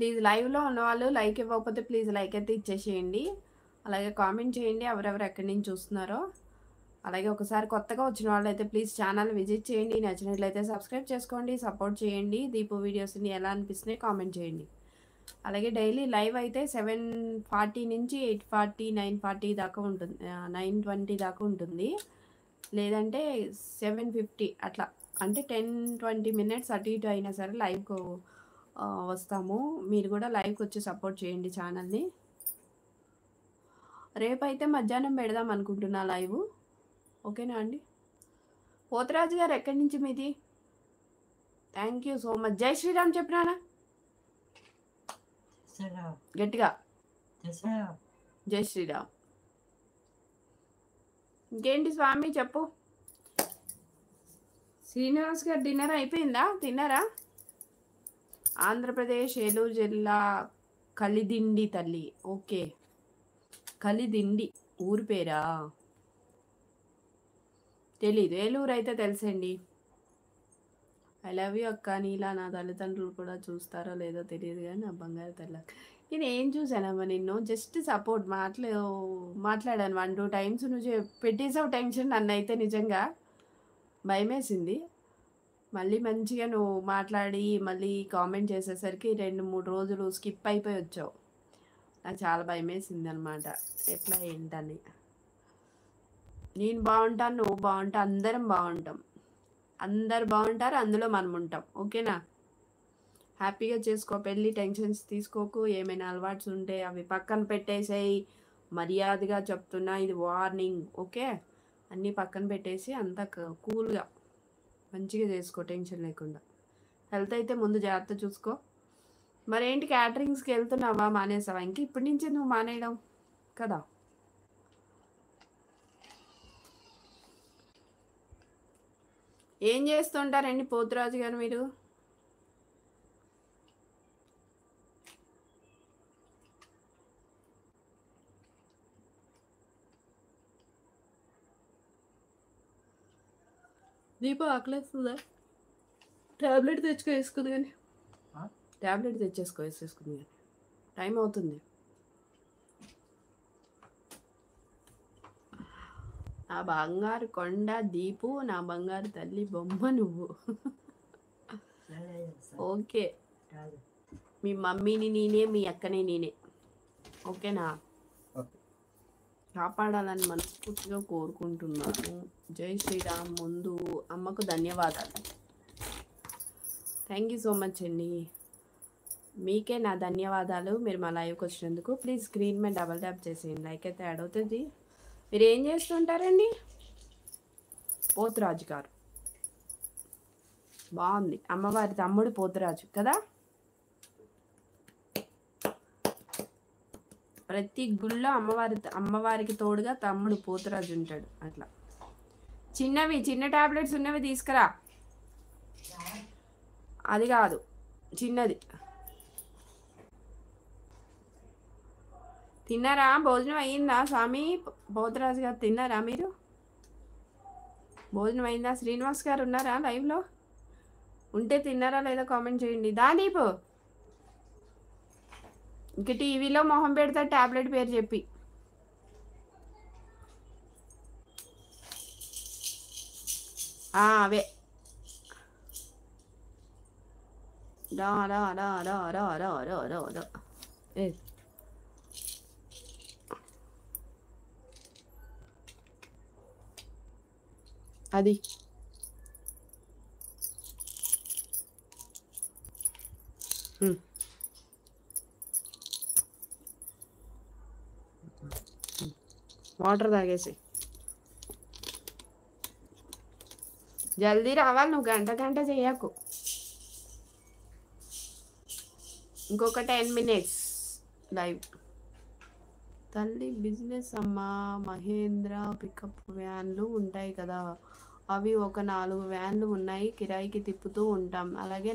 Please లైవ్లో ఉన్నవాళ్ళు like ఇవ్వకపోతే ప్లీజ్ లైక్ అయితే ఇచ్చేసేయండి. అలాగే కామెంట్ చేయండి ఎవరెవరు ఎక్కడి నుంచి చూస్తున్నారో. అలాగే ఒకసారి కొత్తగా వచ్చిన వాళ్ళు అయితే ప్లీజ్ ఛానల్ విజిట్ చేయండి. నచ్చినట్లయితే సబ్స్క్రైబ్ చేసుకోండి, సపోర్ట్ చేయండి. దీపు వీడియోస్ని ఎలా అనిపిస్తున్నాయి కామెంట్ చేయండి. అలాగే డైలీ లైవ్ అయితే 7:40 నుంచి 8:40 9:40 దాకా ఉంటుంది, 9:20 దాకా ఉంటుంది. లేదంటే 7:50 అట్లా, అంటే 10-20 మినిట్స్ అటు ఇటు అయినా సరే లైవ్కు వస్తాము. మీరు కూడా లైవ్కి వచ్చి సపోర్ట్ చేయండి ఛానల్ని. రేపైతే మధ్యాహ్నం పెడదాం అనుకుంటున్నా లైవ్. ఓకేనా అండి? పోతరాజు గారు ఎక్కడి నుంచి మీది? Thank you so much. జై శ్రీరామ్ చెప్పినానా గట్టిగా? జై శ్రీరామ్. ఇంకేంటి స్వామి చెప్పు. శ్రీనివాస్ గారు డిన్నర్ అయిపోయిందా? తిన్నారా? ఆంధ్రప్రదేశ్ ఏలూరు జిల్లా కలిదిండి తల్లి. ఓకే, కలిదిండి ఊరు పేరా? తెలీదు. ఏలూరు అయితే తెలుసండి. ఐ లవ్ యూ అక్క. నీలా నా తల్లిదండ్రులు కూడా చూస్తారో లేదో తెలియదు కానీ నా బంగారు తల్లి. నేను ఏం చూసానమ్మా నిన్ను, జస్ట్ సపోర్ట్ మాట్లాడాను 1-2 టైమ్స్. నువ్వు పెట్టేసావు టెన్షన్. నన్ను అయితే నిజంగా భయమేసింది. మళ్ళీ మంచిగా నువ్వు మాట్లాడి మళ్ళీ కామెంట్ చేసేసరికి 2-3 రోజులు స్కిప్ అయిపోయి వచ్చావు. నాకు చాలా భయమేసింది అనమాట, ఎట్లా ఏంటని. నేను బాగుంటాను, నువ్వు బాగుంటా, అందరం బాగుంటాం. అందరు బాగుంటారు, అందులో మనం ఉంటాం. ఓకేనా? హ్యాపీగా చేసుకో పెళ్ళి. టెన్షన్స్ తీసుకోకు. ఏమైనా అలవాట్స్ ఉంటే అవి పక్కన పెట్టేసేయి. మర్యాదగా చెప్తున్నా, ఇది వార్నింగ్. ఓకే, అన్నీ పక్కన పెట్టేసి అంతా కూల్గా మంచిగా చేసుకో, టెన్షన్ లేకుండా. హెల్త్ అయితే ముందు జాగ్రత్త చూసుకో. మరేంటి క్యాటరింగ్స్కి వెళ్తున్నావా, మానేసావా? ఇంక ఇప్పటి నుంచి నువ్వు మానేయడం కదా. ఏం చేస్తుంటారండి పోతురాజు గారు మీరు? దీప ఆకలేస్తుందా? ట్యాబ్లెట్ తెచ్చుకో వేసుకుంది కానీ, ట్యాబ్లెట్ వేసేసుకుంది కానీ టైం అవుతుంది. నా బంగారు కొండ దీపు, నా బంగారు తల్లి బొమ్మ నువ్వు. ఓకే, మీ మమ్మీని నేనే, మీ అక్కని నేనే. ఓకేనా? కాపాడాలని మనస్ఫూర్తిగా కోరుకుంటున్నాను. జై శ్రీరామ్. ముందు అమ్మకు ధన్యవాదాలు. థ్యాంక్ యూ సో మచ్ అండి. మీకే నా ధన్యవాదాలు, మీరు మా లైవ్కి వచ్చినందుకు. ప్లీజ్ స్క్రీన్ మీద డబల్ ట్యాప్ చేసేయండి, లైక్ అయితే యాడ్ అవుతుంది. మీరు ఏం చేస్తుంటారండి? పోతురాజు గారు బాగుంది. అమ్మవారి తమ్ముడు పోతురాజు కదా. ప్రతి గుళ్ళో అమ్మవారికి తోడుగా తమ్ముడు పోతురాజు ఉంటాడు. అట్లా చిన్న టాబ్లెట్స్ ఉన్నవి తీసుకురా. అది కాదు, చిన్నది. తిన్నారా? భోజనం అయ్యిందా స్వామి? పోతురాజు గారు తిన్నారా మీరు? భోజనం అయిందా? శ్రీనివాస్ గారు ఉన్నారా లైవ్లో? ఉంటే తిన్నారా లేదా కామెంట్ చేయండి. దాదీపు ఇంక టీవీలో మొహం పెడతా టాబ్లెట్ పేరు చెప్పి. అవే రా రా రా రా రా రా రా రా రా. అది వాటర్ తాగేసి జల్దీ రావాలి. నువ్వు గంట చేయకు. ఇంకొక 10 minutes లైవ్. తల్లి బిజినెస్ అమ్మా. మహేంద్ర పికప్ వ్యాన్లు ఉంటాయి కదా, అవి ఒక 4 వ్యాన్లు ఉన్నాయి, కిరాయికి తిప్పుతూ ఉంటాం. అలాగే